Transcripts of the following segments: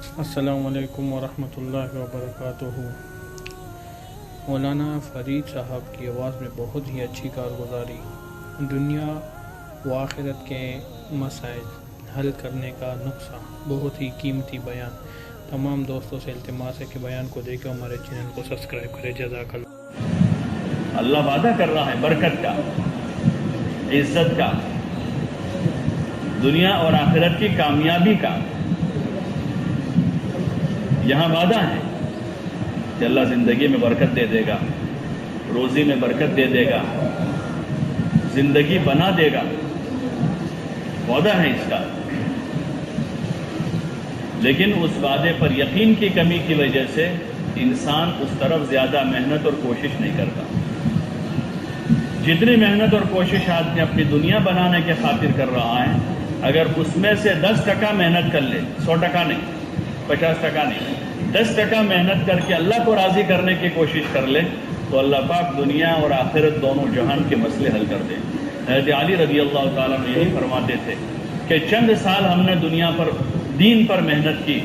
السلام علیکم ورحمۃ اللہ وبرکاتہ۔ مولانا فرید صاحب کی آواز میں بہت ہی اچھی کارگزاری، دنیا و آخرت کے مسائل حل کرنے کا نسخہ، بہت ہی قیمتی بیان۔ تمام دوستوں سے التماس ہے کہ بیان کو دیکھیں، ہمارے چینل کو سبسکرائب کریں۔ جزاک اللہ۔ اللہ وعدہ کر رہا ہے برکت کا، عزت کا، دنیا اور آخرت کی کامیابی کا۔ یہاں وعدہ ہے کہ اللہ زندگی میں برکت دے دے گا، روزی میں برکت دے دے گا، زندگی بنا دے گا، وعدہ ہے اس کا۔ لیکن اس وعدے پر یقین کی کمی کی وجہ سے انسان اس طرف زیادہ محنت اور کوشش نہیں کرتا۔ جتنی محنت اور کوشش آدمی اپنی دنیا بنانے کے خاطر کر رہا ہے، اگر اس میں سے 10% محنت کر لے، 100% نہیں، 50% نہیں، 10% محنت کر کے اللہ کو راضی کرنے کی کوشش کر لے تو اللہ پاک دنیا اور آخرت دونوں جہان کے مسئلے حل کر دے۔ حضرت علی رضی اللہ تعالیٰ نے یہی فرماتے تھے کہ چند سال ہم نے دنیا پر دین پر محنت کی،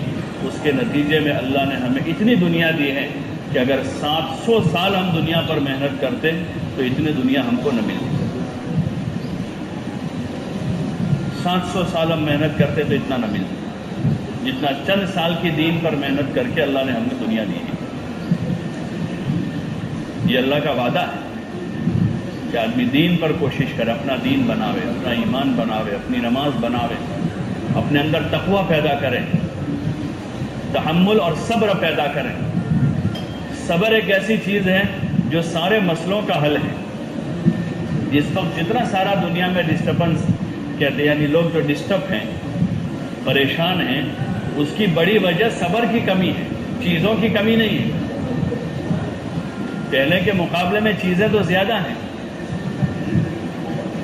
اس کے نتیجے میں اللہ نے ہمیں اتنی دنیا دی ہے کہ اگر 700 سال ہم دنیا پر محنت کرتے تو اتنی دنیا ہم کو نہ ملتی۔ 700 سال ہم محنت کرتے تو اتنا نہ ملتا جتنا چند سال کی دین پر محنت کر کے اللہ نے ہمیں دنیا دی ہے۔ یہ اللہ کا وعدہ ہے کہ آدمی دین پر کوشش کرے، اپنا دین بناوے، اپنا ایمان بناوے، اپنی نماز بناوے، اپنے اندر تقوی پیدا کرے، تحمل اور صبر پیدا کرے۔ صبر ایک ایسی چیز ہے جو سارے مسئلوں کا حل ہے۔ جس وقت جتنا سارا دنیا میں ڈسٹربنس کہتے ہیں، یعنی لوگ جو ڈسٹرب ہیں، پریشان ہیں، اس کی بڑی وجہ صبر کی کمی ہے، چیزوں کی کمی نہیں ہے۔ پہلے کے مقابلے میں چیزیں تو زیادہ ہیں،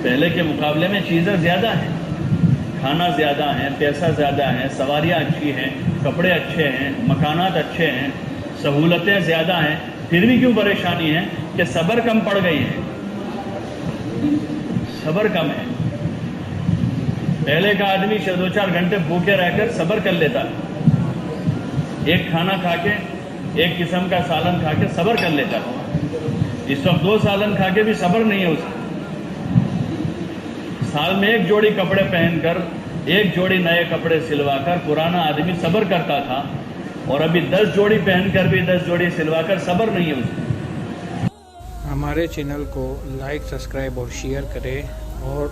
پہلے کے مقابلے میں چیزیں زیادہ ہیں، کھانا زیادہ ہیں، پیسہ زیادہ ہیں، سواریاں اچھی ہیں، کپڑے اچھے ہیں، مکانات اچھے ہیں، سہولتیں زیادہ ہیں، پھر بھی کیوں پریشانی ہے کہ صبر کم پڑ گئی ہے، صبر کم ہے۔ پہلے کا آدمی 2-4 گھنٹے بھوکے رہ کر صبر کر لیتا، ایک کھانا کھا کے، ایک قسم کا سالن کھا کے صبر کر لیتا۔ اس وقت 2 سالن کھا کے بھی صبر نہیں ہے اس کو۔ سال میں 1 جوڑی کپڑے پہن کر، 1 جوڑی نئے کپڑے سلوا کر پرانا آدمی صبر کرتا تھا، اور ابھی 10 جوڑی پہن کر بھی 10 جوڑی سلوا کر صبر نہیں ہے اس کو۔ ہمارے چینل کو لائک، سبسکرائب اور شیئر کریں، اور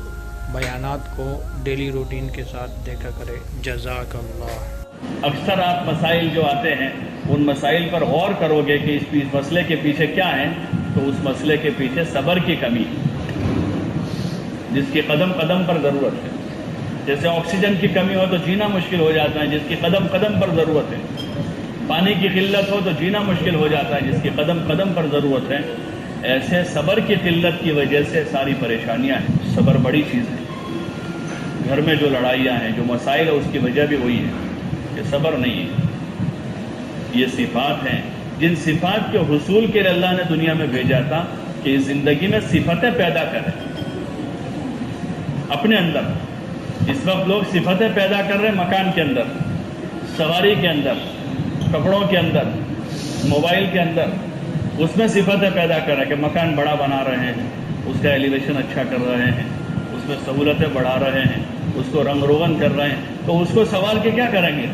بیانات کو ڈیلی روٹین کے ساتھ دیکھا کریں۔ جزاک اللہ۔ اکثر آپ مسائل جو آتے ہیں ان مسائل پر غور کرو گے کہ اس مسئلے کے پیچھے کیا ہے، تو اس مسئلے کے پیچھے صبر کی کمی ہے، جس کی قدم قدم پر ضرورت ہے۔ جیسے آکسیجن کی کمی ہو تو جینا مشکل ہو جاتا ہے، جس کی قدم قدم پر ضرورت ہے۔ پانی کی قلت ہو تو جینا مشکل ہو جاتا ہے، جس کی قدم قدم پر ضرورت ہے۔ ایسے صبر کی قلت کی وجہ سے ساری پریشانیاں ہیں۔ صبر بڑی چیز ہے۔ گھر میں جو لڑائیاں ہیں، جو مسائل ہے، اس کی وجہ بھی وہی ہے کہ صبر نہیں ہے۔ یہ صفات ہیں جن صفات کے حصول کے لیے اللہ نے دنیا میں بھیجا تھا کہ اس زندگی میں صفتیں پیدا کریں اپنے اندر۔ اس وقت لوگ صفتیں پیدا کر رہے ہیں مکان کے اندر، سواری کے اندر، کپڑوں کے اندر، موبائل کے اندر، اس میں صفتیں پیدا کر رہے ہیں کہ مکان بڑا بنا رہے ہیں، اس کا ایلیویشن اچھا کر رہے ہیں، اس میں سہولتیں بڑھا رہے ہیں، اس کو رنگ روغن کر رہے ہیں، تو اس کو سوال کے کیا کریں گے؟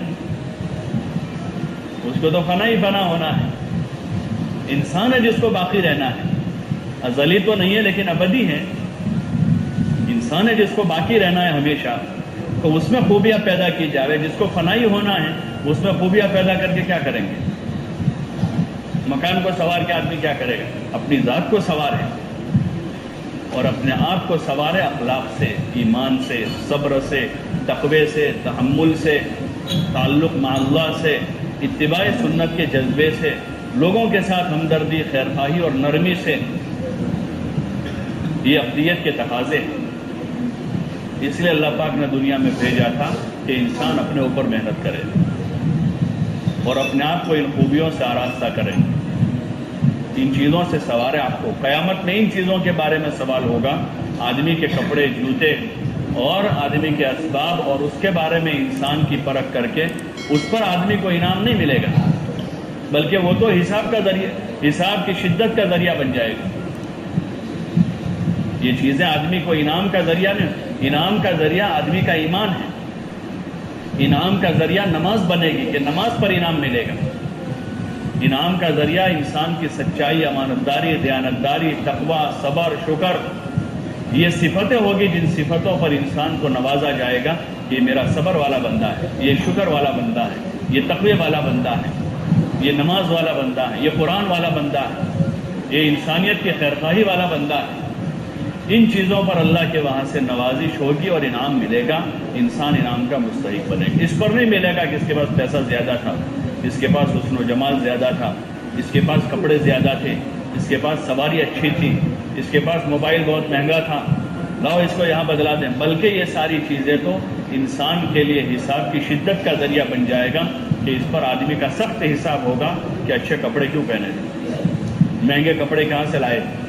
اس کو تو فنا ہی فنا ہونا ہے۔ انسان ہے جس کو باقی رہنا ہے، ازلی تو نہیں ہے لیکن ابدی ہے۔ انسان ہے جس کو باقی رہنا ہے ہمیشہ، تو اس میں خوبیاں پیدا کی جاوے۔ جس کو فنائی ہونا ہے اس میں خوبیاں پیدا کر کے کیا کریں گے؟ مکان کو سوار کے آدمی کیا کرے گا؟ اپنی ذات کو سوارے، اور اپنے آپ کو سوارے اخلاق سے، ایمان سے، صبر سے، تقوی سے، تحمل سے، تعلق مع اللہ سے، اتباع سنت کے جذبے سے، لوگوں کے ساتھ ہمدردی، خیرخواہی اور نرمی سے۔ یہ اقلیت کے تقاضے ہیں۔ اس لیے اللہ پاک نے دنیا میں بھیجا تھا کہ انسان اپنے اوپر محنت کرے اور اپنے آپ کو ان خوبیوں سے آراستہ کرے، ان چیزوں سے سوارے آپ کو۔ قیامت میں ان چیزوں کے بارے میں سوال ہوگا، آدمی کے کپڑے، جوتے اور آدمی کے اسباب، اور اس کے بارے میں انسان کی پرکھ کر کے اس پر آدمی کو انعام نہیں ملے گا، بلکہ وہ تو حساب کی شدت کا ذریعہ بن جائے گا۔ یہ چیزیں آدمی کو انعام کا ذریعہ نہیں، انعام کا ذریعہ آدمی کا ایمان ہے، انعام کا ذریعہ نماز بنے گی کہ نماز پر انعام ملے گا، انعام کا ذریعہ انسان کی سچائی، امانتداری، دیانتداری، تقوی، صبر، شکر، یہ صفتیں ہوگی جن صفتوں پر انسان کو نوازا جائے گا۔ یہ میرا صبر والا بندہ ہے، یہ شکر والا بندہ ہے، یہ تقوی والا بندہ ہے، یہ نماز والا بندہ ہے، یہ قرآن والا بندہ ہے، یہ انسانیت کی خیرخواہی والا بندہ ہے۔ ان چیزوں پر اللہ کے وہاں سے نوازش ہوگی اور انعام ملے گا، انسان انعام کا مستحق بنے گا۔ اس پر نہیں ملے گا کہ اس کے پاس پیسہ زیادہ تھا، اس کے پاس حسن و جمال زیادہ تھا، اس کے پاس کپڑے زیادہ تھے، اس کے پاس سواری اچھی تھی، اس کے پاس موبائل بہت مہنگا تھا، لاؤ اس کو یہاں بدلا دیں۔ بلکہ یہ ساری چیزیں تو انسان کے لیے حساب کی شدت کا ذریعہ بن جائے گا کہ اس پر آدمی کا سخت حساب ہوگا کہ اچھے کپڑے کیوں پہنے تھے، مہنگے کپڑے کہاں سے لائے تھے،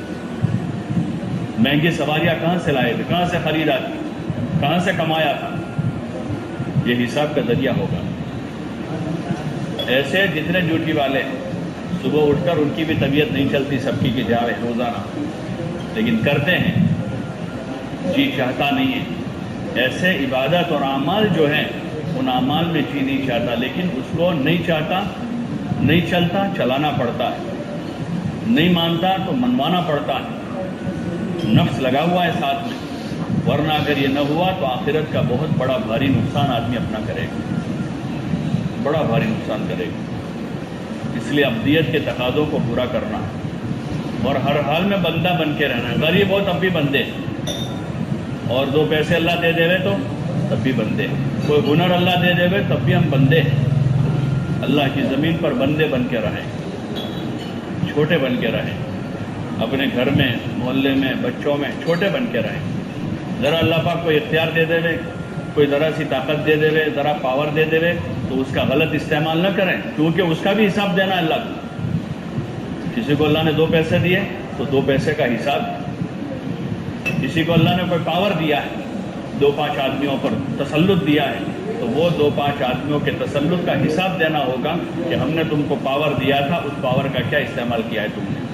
مہنگی سواریاں کہاں سے لائے تھے، کہاں سے خریدا تھی، کہاں سے کمایا تھا۔ یہ حساب کا ذریعہ ہوگا۔ ایسے جتنے ڈیوٹی والے صبح اٹھ کر ان کی بھی طبیعت نہیں چلتی سب کی کہ جا رہے روزانہ، لیکن کرتے ہیں، جی چاہتا نہیں ہے۔ ایسے عبادت اور اعمال جو ہیں ان اعمال میں جی نہیں چاہتا، لیکن اس کو نہیں چاہتا، نہیں چلتا، چلانا پڑتا ہے، نہیں مانتا تو منوانا پڑتا ہے، نفس لگا ہوا ہے ساتھ میں، ورنہ اگر یہ نہ ہوا تو آخرت کا بہت بڑا بھاری نقصان آدمی اپنا کرے گا، بڑا بھاری نقصان کرے گا۔ اس لیے ابدیت کے تقاضوں کو پورا کرنا اور ہر حال میں بندہ بن کے رہنا ہے۔ غریب ہو تب بھی بندے، اور دو پیسے اللہ دے دے تو تب بھی بندے، کوئی ہنر اللہ دے دے تب بھی ہم بندے ہیں۔ اللہ کی زمین پر بندے بن کے رہیں، چھوٹے بن کے رہیں، اپنے گھر میں، محلے میں، بچوں میں چھوٹے بن کے رہیں۔ ذرا اللہ پاک کوئی اختیار دے دے، کوئی ذرا سی طاقت دے دے، ذرا پاور دے دے تو اس کا غلط استعمال نہ کریں، کیونکہ اس کا بھی حساب دینا ہے اللہ کو۔ کسی کو اللہ نے 2 پیسے دیے تو 2 پیسے کا حساب، کسی کو اللہ نے کوئی پاور دیا ہے، 2-5 آدمیوں پر تسلط دیا ہے تو وہ 2-5 آدمیوں کے تسلط کا حساب دینا ہوگا کہ ہم نے تم کو پاور دیا تھا، اس پاور کا کیا استعمال کیا ہے تم نے۔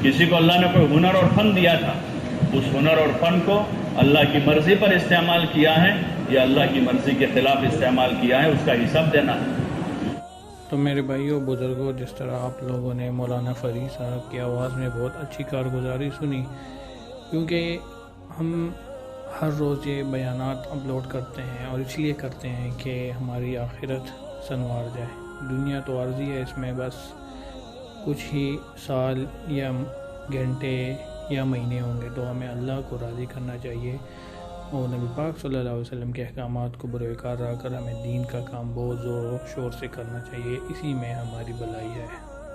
کسی کو اللہ نے کوئی ہنر اور فن دیا تھا، اس ہنر اور فن کو اللہ کی مرضی پر استعمال کیا ہے یا اللہ کی مرضی کے خلاف استعمال کیا ہے، اس کا حساب دینا ہے۔ تو میرے بھائیوں بزرگوں، جس طرح آپ لوگوں نے مولانا فرید صاحب کی آواز میں بہت اچھی کارگزاری سنی، کیونکہ ہم ہر روز یہ بیانات اپلوڈ کرتے ہیں اور اس لیے کرتے ہیں کہ ہماری آخرت سنوار جائے۔ دنیا تو عارضی ہے، اس میں بس کچھ ہی سال یا گھنٹے یا مہینے ہوں گے، تو ہمیں اللہ کو راضی کرنا چاہیے اور نبی پاک صلی اللہ علیہ وسلم کے احکامات کو بروکار رہ کر ہمیں دین کا کام بہت زور و شور سے کرنا چاہیے، اسی میں ہماری بھلائی ہے۔